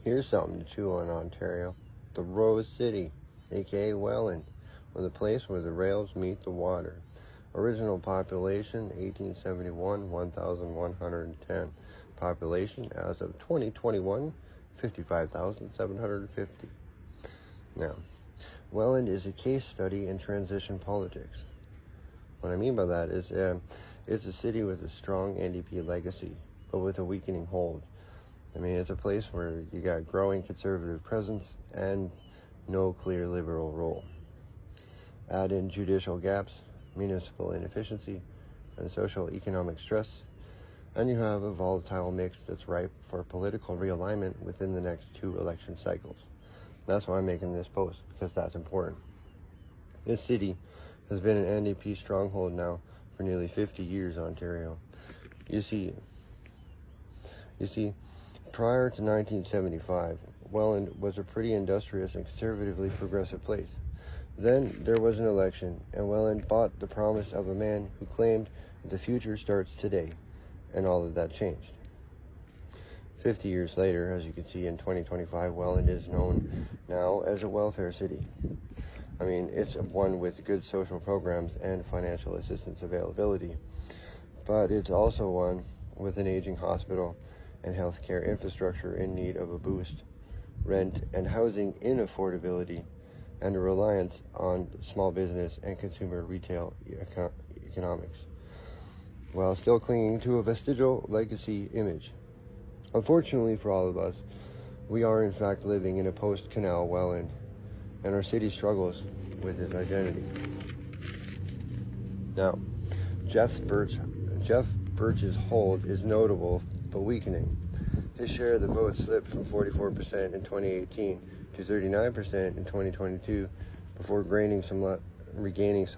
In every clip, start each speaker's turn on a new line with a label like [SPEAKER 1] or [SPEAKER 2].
[SPEAKER 1] Here's something to chew on, Ontario. The Rose City, aka Welland, was the place where the rails meet the water. Original population 1871, 1,110. Population as of 2021, 55,750. Now, Welland is a case study in transition politics. What I mean by that is it's a city with a strong NDP legacy, but with a weakening hold. I mean, it's a place where you got growing conservative presence and no clear liberal role. Add in judicial gaps, municipal inefficiency, and social economic stress, and you have a volatile mix that's ripe for political realignment within the next 2 election cycles. That's why I'm making this post, because that's important. This city has been an NDP stronghold now for nearly 50 years, Ontario. You see, prior to 1975, Welland was a pretty industrious and conservatively progressive place. Then there was an election, and Welland bought the promise of a man who claimed that the future starts today, and all of that changed. 50 years later, as you can see in 2025, Welland is known now as a welfare city. I mean, it's one with good social programs and financial assistance availability, but it's also one with an aging hospital and healthcare infrastructure in need of a boost, rent and housing inaffordability, and a reliance on small business and consumer retail economics, while still clinging to a vestigial legacy image. Unfortunately for all of us, we are in fact living in a post-canal Welland, and our city struggles with its identity. Now, Jeff Birch's hold is notable but weakening. His share of the vote slipped from 44% in 2018 to 39% in 2022 before regaining some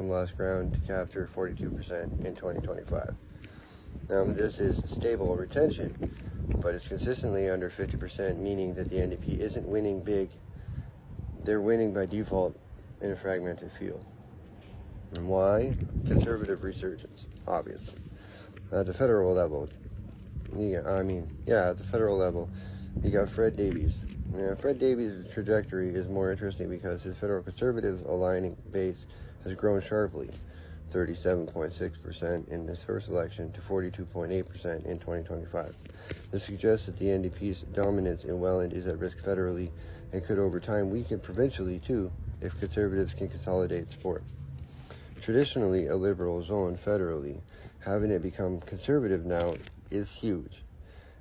[SPEAKER 1] lost ground to capture 42% in 2025. Now, this is stable retention, but it's consistently under 50%, meaning that the NDP isn't winning big. They're winning by default in a fragmented field. And why? Conservative resurgence, obviously. At the federal level, you got Fred Davies. Now, Fred Davies' trajectory is more interesting because his federal conservative aligning base has grown sharply, 37.6% in his first election to 42.8% in 2025. This suggests that the NDP's dominance in Welland is at risk federally and could over time weaken provincially too if conservatives can consolidate support. Traditionally a liberal zone federally, having it become conservative now is huge.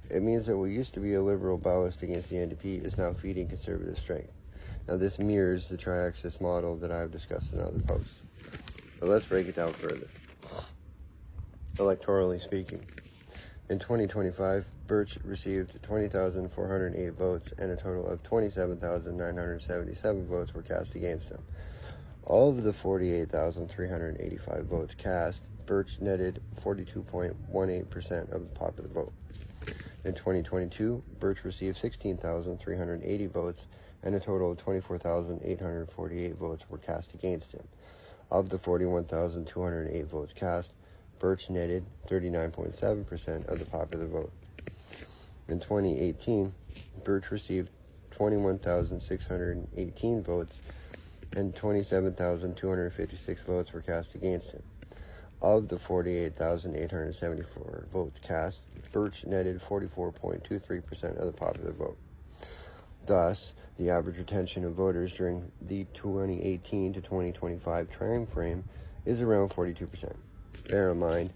[SPEAKER 1] It means that what used to be a liberal ballast against the NDP is now feeding conservative strength. Now this mirrors the tri-axis model that I've discussed in other posts. But let's break it down further. Electorally speaking, in 2025, Birch received 20,408 votes, and a total of 27,977 votes were cast against him. Of the 48,385 votes cast, Birch netted 42.18% of the popular vote. In 2022, Birch received 16,380 votes, and a total of 24,848 votes were cast against him. Of the 41,208 votes cast, Birch netted 39.7% of the popular vote. In 2018, Birch received 21,618 votes, and 27,256 votes were cast against him. Of the 48,874 votes cast, Birch netted 44.23% of the popular vote. Thus, the average retention of voters during the 2018 to 2025 time frame is around 42%. Bear in mind,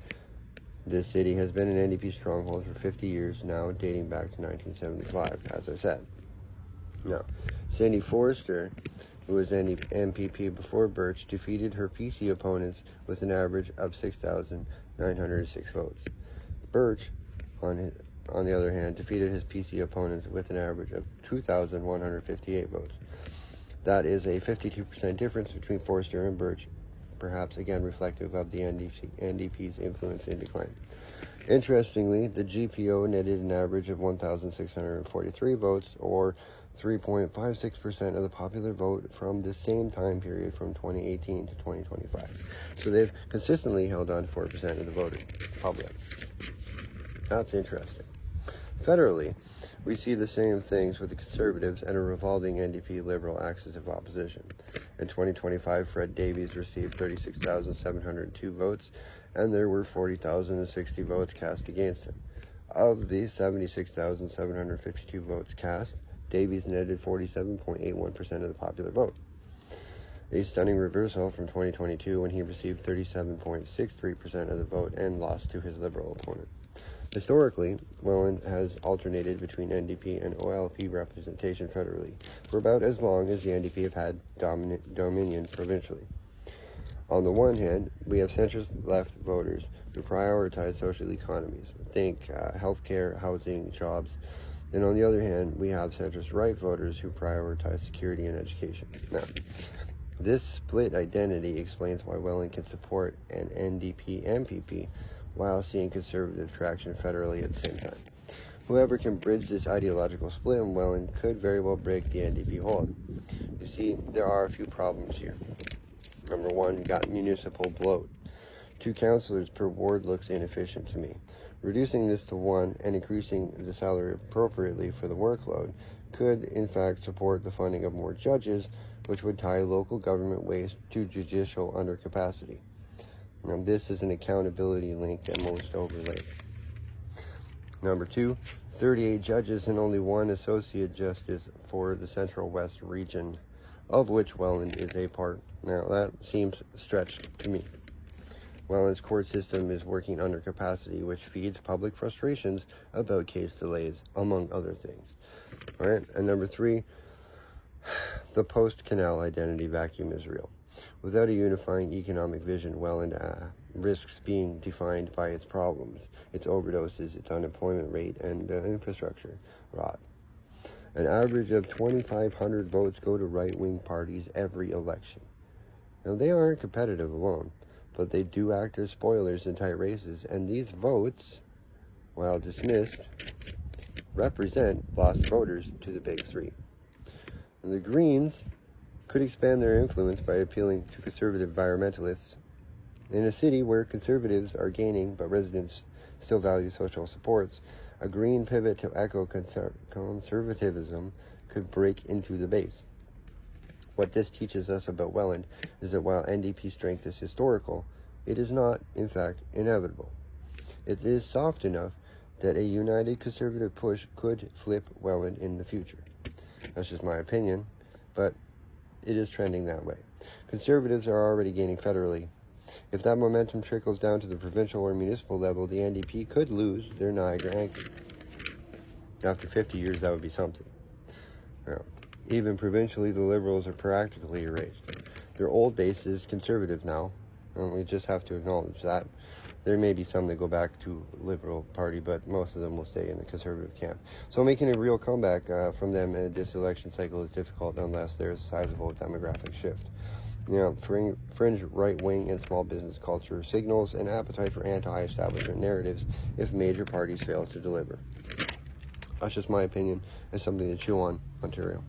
[SPEAKER 1] this city has been an NDP stronghold for 50 years now, dating back to 1975, as I said. Now, Cindy Forrester, who was MPP before Birch, defeated her PC opponents with an average of 6,906 votes. Birch, on the other hand, defeated his PC opponents with an average of 2,158 votes. That is a 52% difference between Forrester and Birch, perhaps again reflective of the NDP's influence in decline. Interestingly, the GPO netted an average of 1,643 votes, or 3.56% of the popular vote from the same time period from 2018 to 2025. So they've consistently held on to 4% of the voting public. That's interesting. Federally, We see the same things with the Conservatives and a revolving NDP Liberal axis of opposition. In 2025, Fred Davies received 36,702 votes, and there were 40,060 votes cast against him. Of the 76,752 votes cast, Davies netted 47.81% of the popular vote. A stunning reversal from 2022 when he received 37.63% of the vote and lost to his Liberal opponent. Historically, Welland has alternated between NDP and OLP representation federally for about as long as the NDP have had dominion provincially. On the one hand, we have centrist-left voters who prioritize social economies, think healthcare, housing, jobs, and on the other hand, we have centrist-right voters who prioritize security and education. Now, this split identity explains why Welland can support an NDP MPP while seeing conservative traction federally at the same time. Whoever can bridge this ideological split in Welland could very well break the NDP hold. You see, there are a few problems here. Number one, you got municipal bloat. 2 councillors per ward looks inefficient to me. Reducing this to 1 and increasing the salary appropriately for the workload could, in fact, support the funding of more judges, which would tie local government waste to judicial undercapacity. Now, this is an accountability link that most overlook. Number 2, 38 judges and only 1 associate justice for the Central West region, of which Welland is a part. Now, that seems stretched to me. Welland's court system is working under capacity, which feeds public frustrations about case delays, among other things. All right, and number 3, the post-canal identity vacuum is real. Without a unifying economic vision, Welland risks being defined by its problems, its overdoses, its unemployment rate, and infrastructure rot. An average of 2,500 votes go to right-wing parties every election. Now, they aren't competitive alone, but they do act as spoilers in tight races, and these votes, while dismissed, represent lost voters to the big 3. And the Greens could expand their influence by appealing to conservative environmentalists. In a city where conservatives are gaining, but residents still value social supports, a Green pivot to eco-conservatism could break into the base. What this teaches us about Welland is that while NDP strength is historical, it is not, in fact, inevitable. It is soft enough that a united conservative push could flip Welland in the future. That's just my opinion, but it is trending that way. Conservatives are already gaining federally. If that momentum trickles down to the provincial or municipal level, the NDP could lose their Niagara anchor. After 50 years, that would be something. Now, even provincially, the Liberals are practically erased. Their old base is conservative now, and we just have to acknowledge that. There may be some that go back to Liberal Party, but most of them will stay in the Conservative camp. So making a real comeback from them in this election cycle is difficult unless there's a sizable demographic shift. You know, fringe right-wing and small business culture signals an appetite for anti-establishment narratives if major parties fail to deliver. That's just my opinion and something to chew on, Ontario.